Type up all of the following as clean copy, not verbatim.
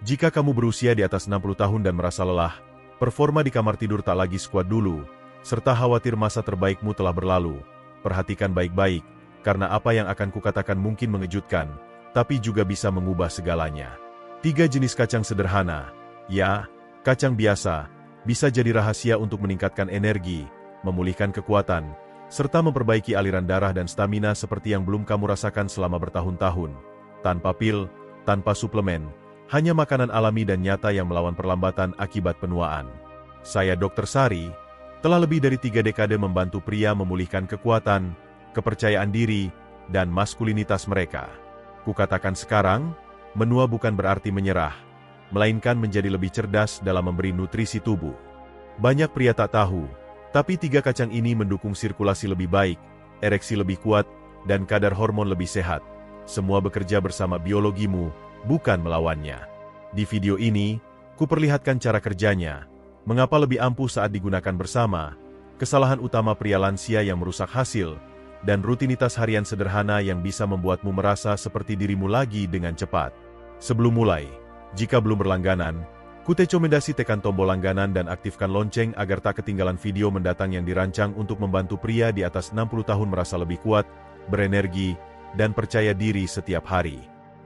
Jika kamu berusia di atas 60 tahun dan merasa lelah, performa di kamar tidur tak lagi sekuat dulu, serta khawatir masa terbaikmu telah berlalu, perhatikan baik-baik, karena apa yang akan kukatakan mungkin mengejutkan, tapi juga bisa mengubah segalanya. 3 jenis kacang sederhana. Ya, kacang biasa, bisa jadi rahasia untuk meningkatkan energi, memulihkan kekuatan, serta memperbaiki aliran darah dan stamina seperti yang belum kamu rasakan selama bertahun-tahun. Tanpa pil, tanpa suplemen, hanya makanan alami dan nyata yang melawan perlambatan akibat penuaan. Saya Dr. Sari, telah lebih dari 3 dekade membantu pria memulihkan kekuatan, kepercayaan diri, dan maskulinitas mereka. Kukatakan sekarang, menua bukan berarti menyerah, melainkan menjadi lebih cerdas dalam memberi nutrisi tubuh. Banyak pria tak tahu, tapi 3 kacang ini mendukung sirkulasi lebih baik, ereksi lebih kuat, dan kadar hormon lebih sehat. Semua bekerja bersama biologimu, bukan melawannya. Di video ini, kuperlihatkan cara kerjanya, mengapa lebih ampuh saat digunakan bersama, kesalahan utama pria lansia yang merusak hasil, dan rutinitas harian sederhana yang bisa membuatmu merasa seperti dirimu lagi dengan cepat. Sebelum mulai, jika belum berlangganan, kurekomendasi tekan tombol langganan dan aktifkan lonceng agar tak ketinggalan video mendatang yang dirancang untuk membantu pria di atas 60 tahun merasa lebih kuat, berenergi, dan percaya diri setiap hari.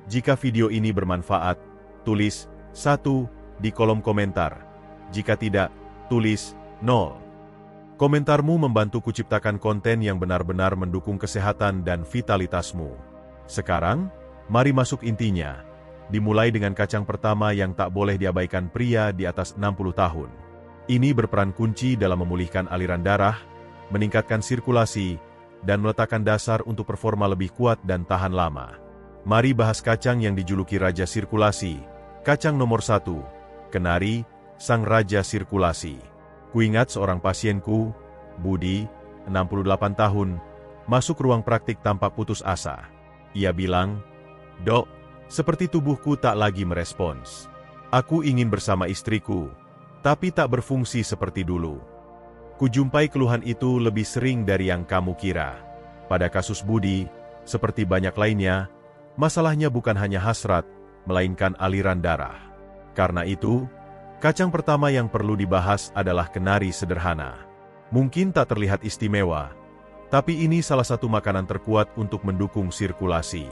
Jika video ini bermanfaat, tulis 1 di kolom komentar. Jika tidak, tulis 0. Komentarmu membantu kuciptakan konten yang benar-benar mendukung kesehatan dan vitalitasmu. Sekarang, mari masuk intinya. Dimulai dengan kacang pertama yang tak boleh diabaikan pria di atas 60 tahun. Ini berperan kunci dalam memulihkan aliran darah, meningkatkan sirkulasi, dan meletakkan dasar untuk performa lebih kuat dan tahan lama. Mari bahas kacang yang dijuluki Raja Sirkulasi. Kacang nomor 1, kenari, sang Raja Sirkulasi. Kuingat seorang pasienku, Budi, 68 tahun, masuk ruang praktik tanpa putus asa. Ia bilang, "Dok, seperti tubuhku tak lagi merespons. Aku ingin bersama istriku, tapi tak berfungsi seperti dulu." Kujumpai keluhan itu lebih sering dari yang kamu kira. Pada kasus Budi, seperti banyak lainnya, masalahnya bukan hanya hasrat, melainkan aliran darah. Karena itu, kacang pertama yang perlu dibahas adalah kenari sederhana. Mungkin tak terlihat istimewa, tapi ini salah satu makanan terkuat untuk mendukung sirkulasi.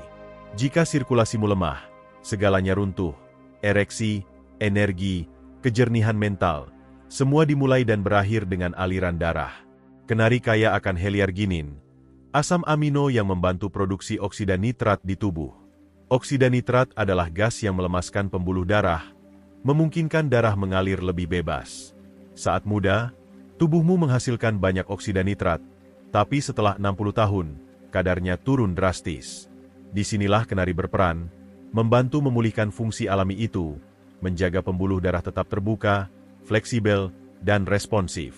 Jika sirkulasimu lemah, segalanya runtuh. Ereksi, energi, kejernihan mental, semua dimulai dan berakhir dengan aliran darah. Kenari kaya akan heliarginin, asam amino yang membantu produksi oksida nitrat di tubuh. Oksida nitrat adalah gas yang melemaskan pembuluh darah, memungkinkan darah mengalir lebih bebas. Saat muda, tubuhmu menghasilkan banyak oksida nitrat, tapi setelah 60 tahun, kadarnya turun drastis. Disinilah kenari berperan, membantu memulihkan fungsi alami itu, menjaga pembuluh darah tetap terbuka, fleksibel, dan responsif.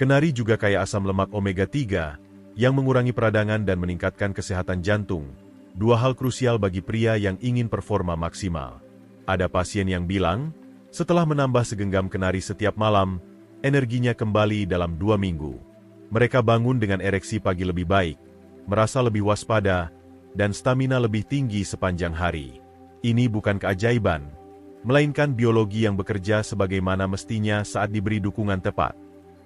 Kenari juga kaya asam lemak omega-3, yang mengurangi peradangan dan meningkatkan kesehatan jantung, 2 hal krusial bagi pria yang ingin performa maksimal. Ada pasien yang bilang, setelah menambah segenggam kenari setiap malam, energinya kembali dalam 2 minggu. Mereka bangun dengan ereksi pagi lebih baik, merasa lebih waspada, dan stamina lebih tinggi sepanjang hari. Ini bukan keajaiban, melainkan biologi yang bekerja sebagaimana mestinya saat diberi dukungan tepat.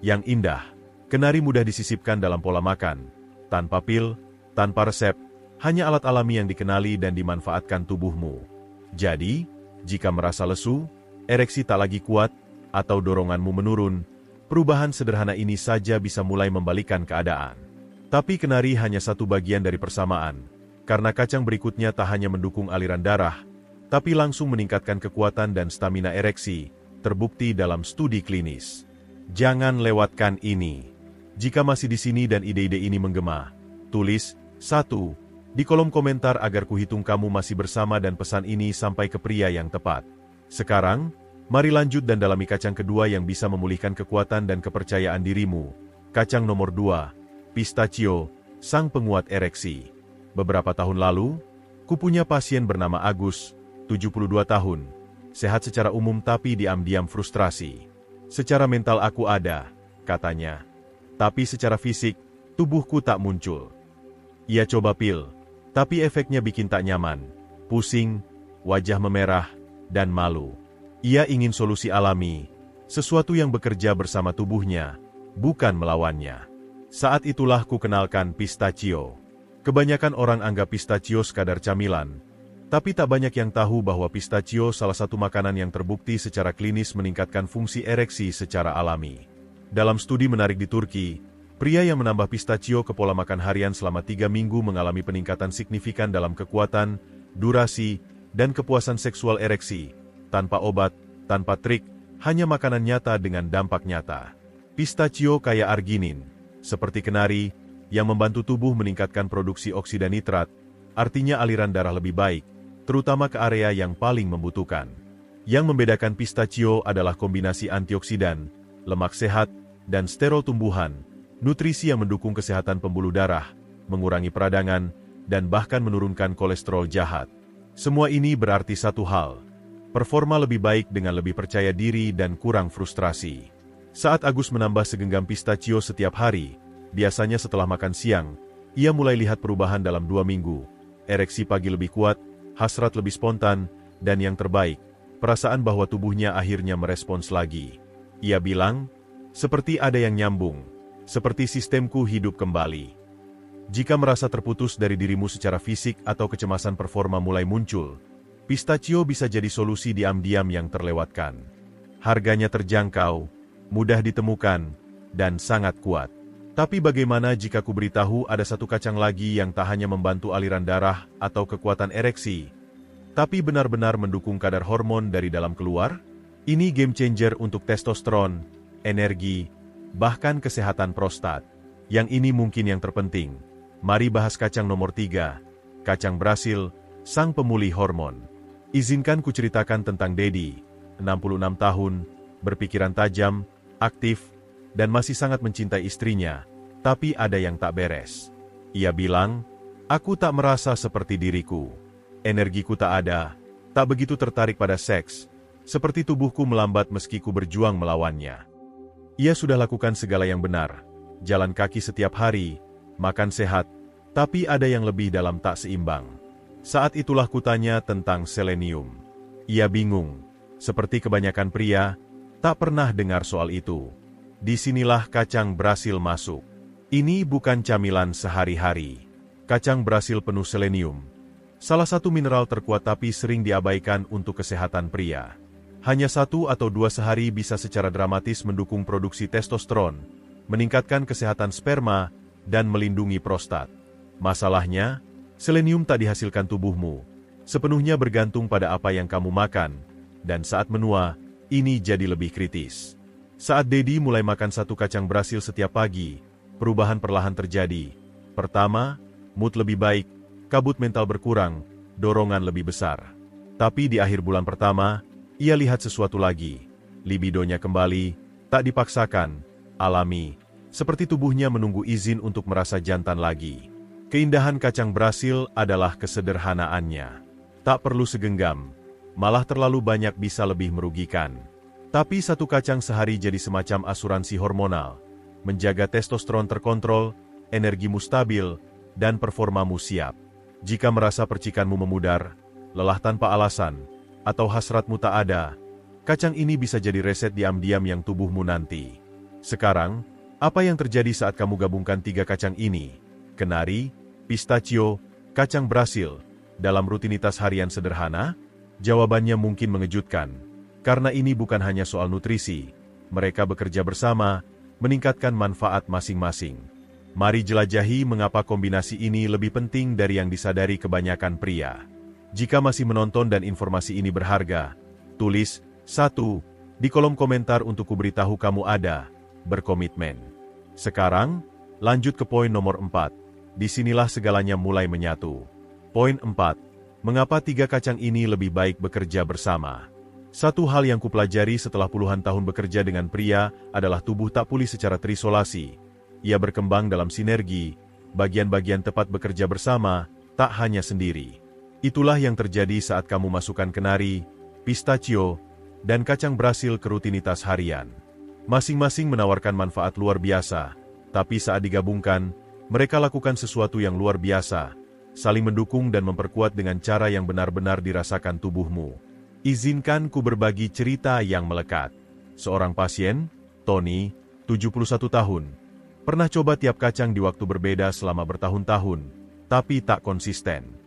Yang indah, kenari mudah disisipkan dalam pola makan, tanpa pil, tanpa resep, hanya alat alami yang dikenali dan dimanfaatkan tubuhmu. Jadi, jika merasa lesu, ereksi tak lagi kuat, atau doronganmu menurun, perubahan sederhana ini saja bisa mulai membalikkan keadaan. Tapi kenari hanya satu bagian dari persamaan. Karena kacang berikutnya tak hanya mendukung aliran darah, tapi langsung meningkatkan kekuatan dan stamina ereksi, terbukti dalam studi klinis. Jangan lewatkan ini. Jika masih di sini dan ide-ide ini menggema, tulis 1 di kolom komentar agar kuhitung kamu masih bersama dan pesan ini sampai ke pria yang tepat. Sekarang, mari lanjut dan dalami kacang kedua yang bisa memulihkan kekuatan dan kepercayaan dirimu. Kacang nomor 2, pistachio, sang penguat ereksi. Beberapa tahun lalu, kupunya pasien bernama Agus, 72 tahun. Sehat secara umum tapi diam-diam frustrasi. "Secara mental aku ada," katanya. "Tapi secara fisik, tubuhku tak muncul." Ia coba pil, tapi efeknya bikin tak nyaman. Pusing, wajah memerah, dan malu. Ia ingin solusi alami, sesuatu yang bekerja bersama tubuhnya, bukan melawannya. Saat itulah ku kenalkan pistachio. Kebanyakan orang anggap pistachio sekadar camilan, tapi tak banyak yang tahu bahwa pistachio salah satu makanan yang terbukti secara klinis meningkatkan fungsi ereksi secara alami. Dalam studi menarik di Turki, pria yang menambah pistachio ke pola makan harian selama 3 minggu mengalami peningkatan signifikan dalam kekuatan, durasi, dan kepuasan seksual ereksi, tanpa obat, tanpa trik, hanya makanan nyata dengan dampak nyata. Pistachio kaya arginin, seperti kenari, yang membantu tubuh meningkatkan produksi oksida nitrat, artinya aliran darah lebih baik, terutama ke area yang paling membutuhkan. Yang membedakan pistachio adalah kombinasi antioksidan, lemak sehat, dan sterol tumbuhan, nutrisi yang mendukung kesehatan pembuluh darah, mengurangi peradangan, dan bahkan menurunkan kolesterol jahat. Semua ini berarti satu hal, performa lebih baik dengan lebih percaya diri dan kurang frustrasi. Saat Agus menambah segenggam pistachio setiap hari, biasanya setelah makan siang, ia mulai lihat perubahan dalam 2 minggu. Ereksi pagi lebih kuat, hasrat lebih spontan, dan yang terbaik, perasaan bahwa tubuhnya akhirnya merespons lagi. Ia bilang, seperti ada yang nyambung, seperti sistemku hidup kembali. Jika merasa terputus dari dirimu secara fisik atau kecemasan performa mulai muncul, pistachio bisa jadi solusi diam-diam yang terlewatkan. Harganya terjangkau, mudah ditemukan, dan sangat kuat. Tapi bagaimana jika ku beritahu ada satu kacang lagi yang tak hanya membantu aliran darah atau kekuatan ereksi, tapi benar-benar mendukung kadar hormon dari dalam keluar? Ini game changer untuk testosteron, energi, bahkan kesehatan prostat. Yang ini mungkin yang terpenting. Mari bahas kacang nomor 3, kacang Brasil, sang pemulih hormon. Izinkan ku ceritakan tentang Dedi, 66 tahun, berpikiran tajam, aktif, dan masih sangat mencintai istrinya, tapi ada yang tak beres. Ia bilang, aku tak merasa seperti diriku. Energiku tak ada, tak begitu tertarik pada seks, seperti tubuhku melambat meski ku berjuang melawannya. Ia sudah lakukan segala yang benar, jalan kaki setiap hari, makan sehat, tapi ada yang lebih dalam tak seimbang. Saat itulah kutanya tentang selenium. Ia bingung, seperti kebanyakan pria, tak pernah dengar soal itu. Disinilah kacang Brasil masuk. Ini bukan camilan sehari-hari. Kacang Brasil penuh selenium, salah satu mineral terkuat tapi sering diabaikan untuk kesehatan pria. Hanya 1 atau 2 sehari bisa secara dramatis mendukung produksi testosteron, meningkatkan kesehatan sperma, dan melindungi prostat. Masalahnya, selenium tak dihasilkan tubuhmu, sepenuhnya bergantung pada apa yang kamu makan, dan saat menua, ini jadi lebih kritis. Saat Dedi mulai makan 1 kacang Brasil setiap pagi, perubahan perlahan terjadi. Pertama, mood lebih baik, kabut mental berkurang, dorongan lebih besar. Tapi di akhir bulan pertama, ia lihat sesuatu lagi. Libidonya kembali, tak dipaksakan, alami, seperti tubuhnya menunggu izin untuk merasa jantan lagi. Keindahan kacang Brasil adalah kesederhanaannya. Tak perlu segenggam, malah terlalu banyak bisa lebih merugikan. Tapi 1 kacang sehari jadi semacam asuransi hormonal, menjaga testosteron terkontrol, energimu stabil, dan performamu siap. Jika merasa percikanmu memudar, lelah tanpa alasan, atau hasratmu tak ada, kacang ini bisa jadi reset diam-diam yang tubuhmu nanti. Sekarang, apa yang terjadi saat kamu gabungkan 3 kacang ini? Kenari, pistachio, kacang Brasil, dalam rutinitas harian sederhana? Jawabannya mungkin mengejutkan. Karena ini bukan hanya soal nutrisi, mereka bekerja bersama, meningkatkan manfaat masing-masing. Mari jelajahi mengapa kombinasi ini lebih penting dari yang disadari kebanyakan pria. Jika masih menonton dan informasi ini berharga, tulis 1 di kolom komentar untuk kuberitahu kamu ada, berkomitmen. Sekarang, lanjut ke poin nomor 4. Disinilah segalanya mulai menyatu. Poin 4. Mengapa 3 kacang ini lebih baik bekerja bersama? Satu hal yang kupelajari setelah puluhan tahun bekerja dengan pria adalah tubuh tak pulih secara terisolasi. Ia berkembang dalam sinergi, bagian-bagian tepat bekerja bersama, tak hanya sendiri. Itulah yang terjadi saat kamu masukkan kenari, pistachio, dan kacang Brasil ke rutinitas harian. Masing-masing menawarkan manfaat luar biasa, tapi saat digabungkan, mereka lakukan sesuatu yang luar biasa, saling mendukung dan memperkuat dengan cara yang benar-benar dirasakan tubuhmu. Izinkan ku berbagi cerita yang melekat. Seorang pasien, Tony, 71 tahun, pernah coba tiap kacang di waktu berbeda selama bertahun-tahun, tapi tak konsisten.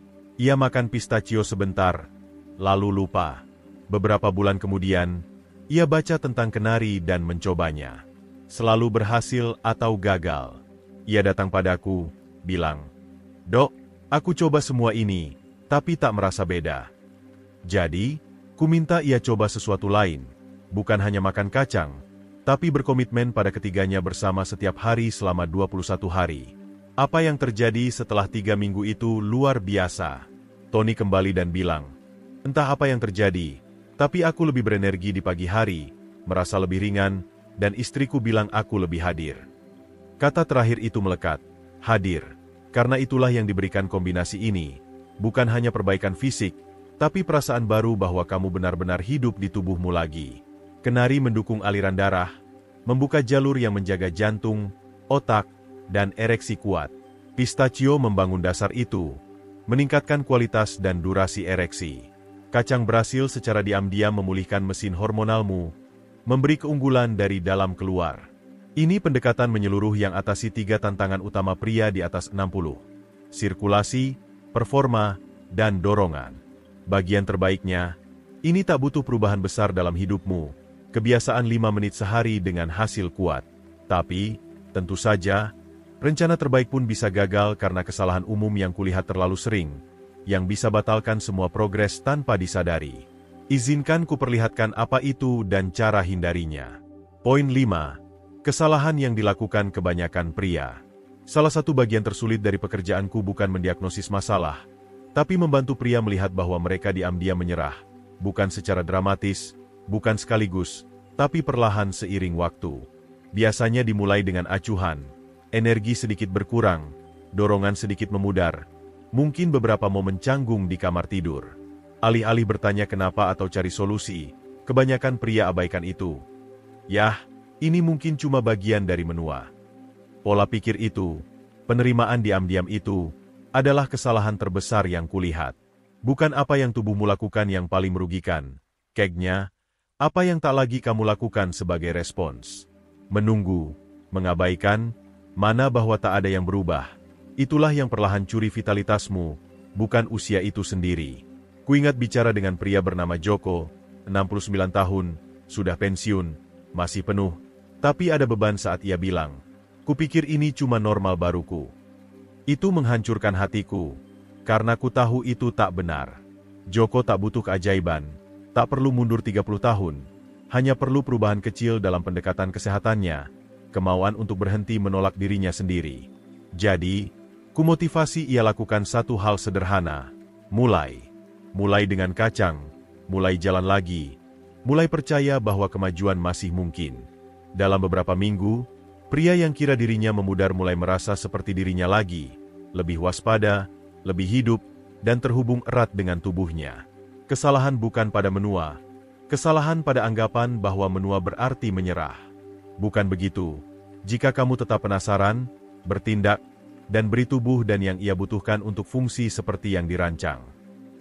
Ia makan pistachio sebentar, lalu lupa. Beberapa bulan kemudian, ia baca tentang kenari dan mencobanya. Selalu berhasil atau gagal. Ia datang padaku, bilang, "Dok, aku coba semua ini, tapi tak merasa beda." Jadi, ku minta ia coba sesuatu lain, bukan hanya makan kacang, tapi berkomitmen pada ketiganya bersama setiap hari selama 21 hari. Apa yang terjadi setelah 3 minggu itu luar biasa. Tony kembali dan bilang, "Entah apa yang terjadi, tapi aku lebih berenergi di pagi hari, merasa lebih ringan, dan istriku bilang aku lebih hadir." Kata terakhir itu melekat, hadir, karena itulah yang diberikan kombinasi ini, bukan hanya perbaikan fisik, tapi perasaan baru bahwa kamu benar-benar hidup di tubuhmu lagi. Kenari mendukung aliran darah, membuka jalur yang menjaga jantung, otak, dan ereksi kuat. Pistachio membangun dasar itu, meningkatkan kualitas dan durasi ereksi. Kacang berhasil secara diam-diam memulihkan mesin hormonalmu, memberi keunggulan dari dalam keluar. Ini pendekatan menyeluruh yang atasi 3 tantangan utama pria di atas 60. Sirkulasi, performa, dan dorongan. Bagian terbaiknya, ini tak butuh perubahan besar dalam hidupmu, kebiasaan 5 menit sehari dengan hasil kuat. Tapi, tentu saja, rencana terbaik pun bisa gagal karena kesalahan umum yang kulihat terlalu sering, yang bisa batalkan semua progres tanpa disadari. Izinkan ku perlihatkan apa itu dan cara hindarinya. Poin 5. Kesalahan yang dilakukan kebanyakan pria. Salah satu bagian tersulit dari pekerjaanku bukan mendiagnosis masalah, tapi membantu pria melihat bahwa mereka diam-diam menyerah, bukan secara dramatis, bukan sekaligus, tapi perlahan seiring waktu. Biasanya dimulai dengan acuhan, energi sedikit berkurang, dorongan sedikit memudar, mungkin beberapa momen canggung di kamar tidur. Alih-alih bertanya kenapa atau cari solusi, kebanyakan pria abaikan itu. Yah, ini mungkin cuma bagian dari menua. Pola pikir itu, penerimaan diam-diam itu, adalah kesalahan terbesar yang kulihat. Bukan apa yang tubuhmu lakukan yang paling merugikan. Kegnya, apa yang tak lagi kamu lakukan sebagai respons. Menunggu, mengabaikan, mana bahwa tak ada yang berubah. Itulah yang perlahan curi vitalitasmu, bukan usia itu sendiri. Kuingat bicara dengan pria bernama Joko, 69 tahun, sudah pensiun, masih penuh, tapi ada beban saat ia bilang, "Kupikir ini cuma normal baruku." Itu menghancurkan hatiku, karena ku tahu itu tak benar. Joko tak butuh keajaiban, tak perlu mundur 30 tahun, hanya perlu perubahan kecil dalam pendekatan kesehatannya, kemauan untuk berhenti menolak dirinya sendiri. Jadi, ku motivasi ia lakukan satu hal sederhana, mulai dengan kacang, mulai jalan lagi, mulai percaya bahwa kemajuan masih mungkin. Dalam beberapa minggu, pria yang kira dirinya memudar mulai merasa seperti dirinya lagi, lebih waspada, lebih hidup, dan terhubung erat dengan tubuhnya. Kesalahan bukan pada menua, kesalahan pada anggapan bahwa menua berarti menyerah. Bukan begitu. Jika kamu tetap penasaran, bertindak, dan beri tubuh dan yang ia butuhkan untuk fungsi seperti yang dirancang.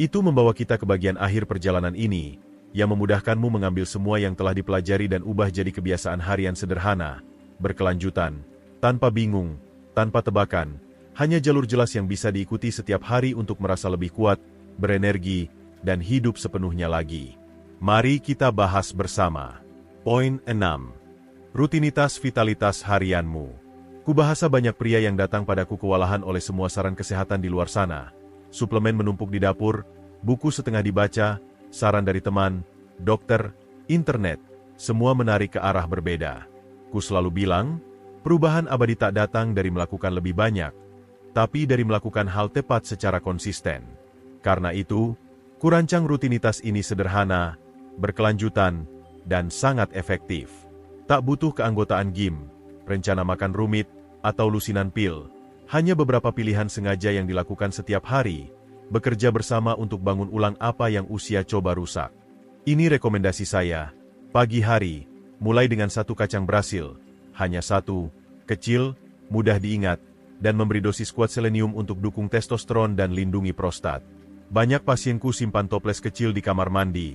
Itu membawa kita ke bagian akhir perjalanan ini, yang memudahkanmu mengambil semua yang telah dipelajari dan ubah jadi kebiasaan harian sederhana, berkelanjutan, tanpa bingung, tanpa tebakan, hanya jalur jelas yang bisa diikuti setiap hari untuk merasa lebih kuat, berenergi, dan hidup sepenuhnya lagi. Mari kita bahas bersama. Poin 6. Rutinitas vitalitas harianmu. Kubahasa banyak pria yang datang padaku kewalahan oleh semua saran kesehatan di luar sana. Suplemen menumpuk di dapur, buku setengah dibaca, saran dari teman, dokter, internet, semua menarik ke arah berbeda. Ku selalu bilang, perubahan abadi tak datang dari melakukan lebih banyak, tapi dari melakukan hal tepat secara konsisten. Karena itu, kurancang rutinitas ini sederhana, berkelanjutan, dan sangat efektif. Tak butuh keanggotaan gym, rencana makan rumit, atau lusinan pil. Hanya beberapa pilihan sengaja yang dilakukan setiap hari, bekerja bersama untuk bangun ulang apa yang usia coba rusak. Ini rekomendasi saya. Pagi hari, mulai dengan 1 kacang Brasil, hanya 1, kecil, mudah diingat, dan memberi dosis kuat selenium untuk dukung testosteron dan lindungi prostat. Banyak pasienku simpan toples kecil di kamar mandi,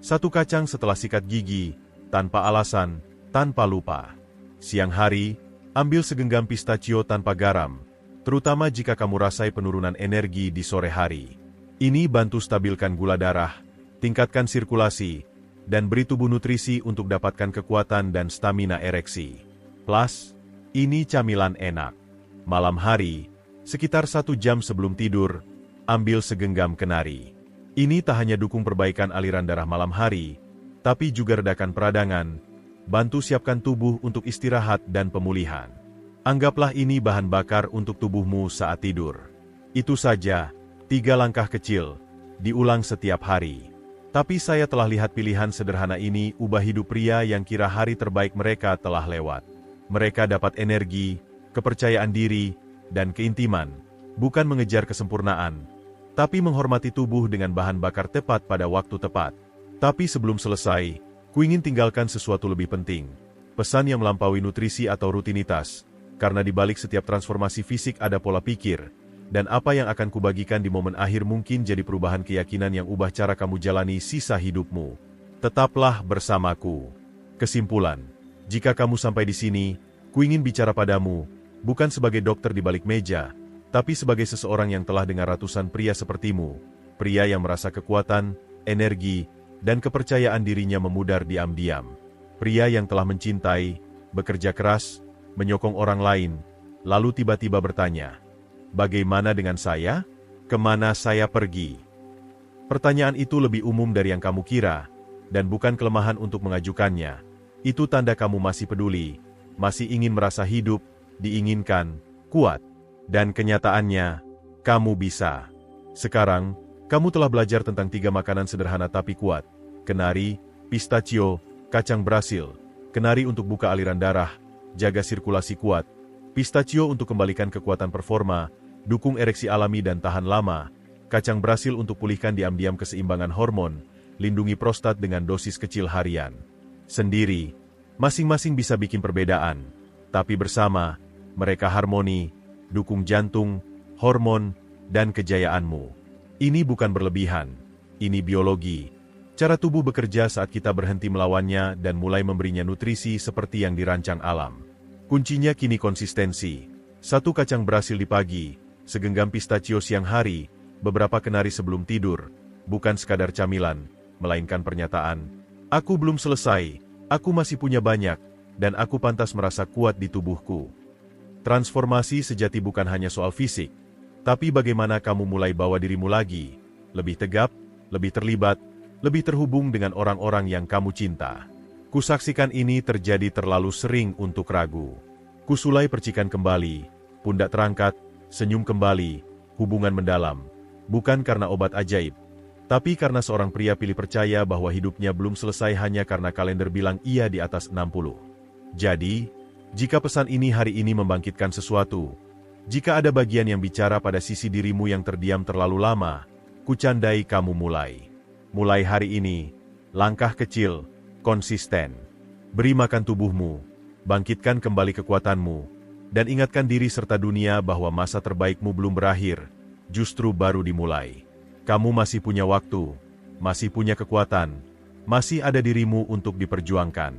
1 kacang setelah sikat gigi, tanpa alasan, tanpa lupa. Siang hari, ambil segenggam pistachio tanpa garam, terutama jika kamu rasai penurunan energi di sore hari. Ini bantu stabilkan gula darah, tingkatkan sirkulasi, dan beri tubuh nutrisi untuk dapatkan kekuatan dan stamina ereksi. Plus, ini camilan enak. Malam hari, sekitar 1 jam sebelum tidur, ambil segenggam kenari. Ini tak hanya dukung perbaikan aliran darah malam hari, tapi juga redakan peradangan, bantu siapkan tubuh untuk istirahat dan pemulihan. Anggaplah ini bahan bakar untuk tubuhmu saat tidur. Itu saja, 3 langkah kecil, diulang setiap hari. Tapi saya telah lihat pilihan sederhana ini ubah hidup pria yang kira hari terbaik mereka telah lewat. Mereka dapat energi, kepercayaan diri, dan keintiman, bukan mengejar kesempurnaan, tapi menghormati tubuh dengan bahan bakar tepat pada waktu tepat. Tapi sebelum selesai, ku ingin tinggalkan sesuatu lebih penting. Pesan yang melampaui nutrisi atau rutinitas, karena di balik setiap transformasi fisik ada pola pikir, dan apa yang akan kubagikan di momen akhir mungkin jadi perubahan keyakinan yang ubah cara kamu jalani sisa hidupmu. Tetaplah bersamaku. Kesimpulan, jika kamu sampai di sini, ku ingin bicara padamu, bukan sebagai dokter di balik meja, tapi sebagai seseorang yang telah dengar ratusan pria sepertimu, pria yang merasa kekuatan, energi, dan kepercayaan dirinya memudar diam-diam. Pria yang telah mencintai, bekerja keras, menyokong orang lain, lalu tiba-tiba bertanya, "Bagaimana dengan saya? Kemana saya pergi?" Pertanyaan itu lebih umum dari yang kamu kira, dan bukan kelemahan untuk mengajukannya. Itu tanda kamu masih peduli, masih ingin merasa hidup, diinginkan, kuat. Dan kenyataannya, kamu bisa. Sekarang, kamu telah belajar tentang 3 makanan sederhana tapi kuat. Kenari, pistachio, kacang Brasil. Kenari untuk buka aliran darah, jaga sirkulasi kuat. Pistachio untuk kembalikan kekuatan performa, dukung ereksi alami dan tahan lama. Kacang Brasil untuk pulihkan diam-diam keseimbangan hormon, lindungi prostat dengan dosis kecil harian. Sendiri, masing-masing bisa bikin perbedaan. Tapi bersama, mereka harmoni, dukung jantung, hormon, dan kejayaanmu. Ini bukan berlebihan, ini biologi. Cara tubuh bekerja saat kita berhenti melawannya dan mulai memberinya nutrisi seperti yang dirancang alam. Kuncinya kini konsistensi. 1 kacang Brasil di pagi, segenggam pistachio siang hari, beberapa kenari sebelum tidur, bukan sekadar camilan, melainkan pernyataan, "Aku belum selesai, aku masih punya banyak, dan aku pantas merasa kuat di tubuhku." Transformasi sejati bukan hanya soal fisik, tapi bagaimana kamu mulai bawa dirimu lagi, lebih tegap, lebih terlibat, lebih terhubung dengan orang-orang yang kamu cinta. Kusaksikan ini terjadi terlalu sering untuk ragu. Kusulai percikan kembali, pundak terangkat, senyum kembali, hubungan mendalam. Bukan karena obat ajaib, tapi karena seorang pria pilih percaya bahwa hidupnya belum selesai hanya karena kalender bilang iya di atas 60. Jadi, jika pesan ini hari ini membangkitkan sesuatu, jika ada bagian yang bicara pada sisi dirimu yang terdiam terlalu lama, kucandai kamu mulai. Mulai hari ini, langkah kecil, konsisten. Beri makan tubuhmu, bangkitkan kembali kekuatanmu, dan ingatkan diri serta dunia bahwa masa terbaikmu belum berakhir, justru baru dimulai. Kamu masih punya waktu, masih punya kekuatan, masih ada dirimu untuk diperjuangkan.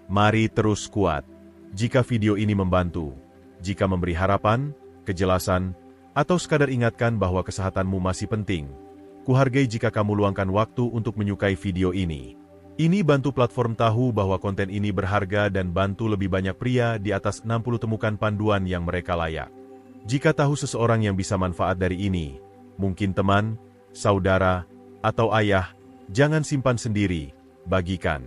Mari terus kuat. Jika video ini membantu, jika memberi harapan, kejelasan, atau sekadar ingatkan bahwa kesehatanmu masih penting, kuhargai jika kamu luangkan waktu untuk menyukai video ini. Ini bantu platform tahu bahwa konten ini berharga dan bantu lebih banyak pria di atas 60 temukan panduan yang mereka layak. Jika tahu seseorang yang bisa manfaat dari ini, mungkin teman, saudara, atau ayah, jangan simpan sendiri, bagikan.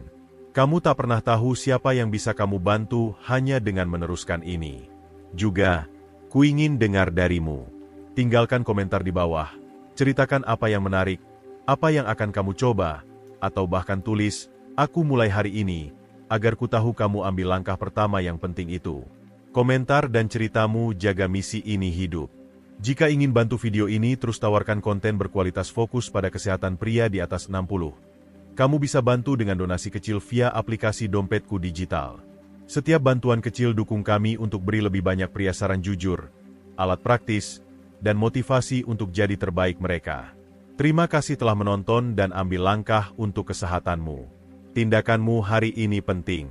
Kamu tak pernah tahu siapa yang bisa kamu bantu hanya dengan meneruskan ini. Juga, ku ingin dengar darimu. Tinggalkan komentar di bawah. Ceritakan apa yang menarik, apa yang akan kamu coba, atau bahkan tulis, "Aku mulai hari ini," agar ku tahu kamu ambil langkah pertama yang penting itu. Komentar dan ceritamu jaga misi ini hidup. Jika ingin bantu video ini terus tawarkan konten berkualitas fokus pada kesehatan pria di atas 60. Kamu bisa bantu dengan donasi kecil via aplikasi Dompetku Digital. Setiap bantuan kecil dukung kami untuk beri lebih banyak pria saran jujur, alat praktis, dan motivasi untuk jadi terbaik mereka. Terima kasih telah menonton dan ambil langkah untuk kesehatanmu. Tindakanmu hari ini penting.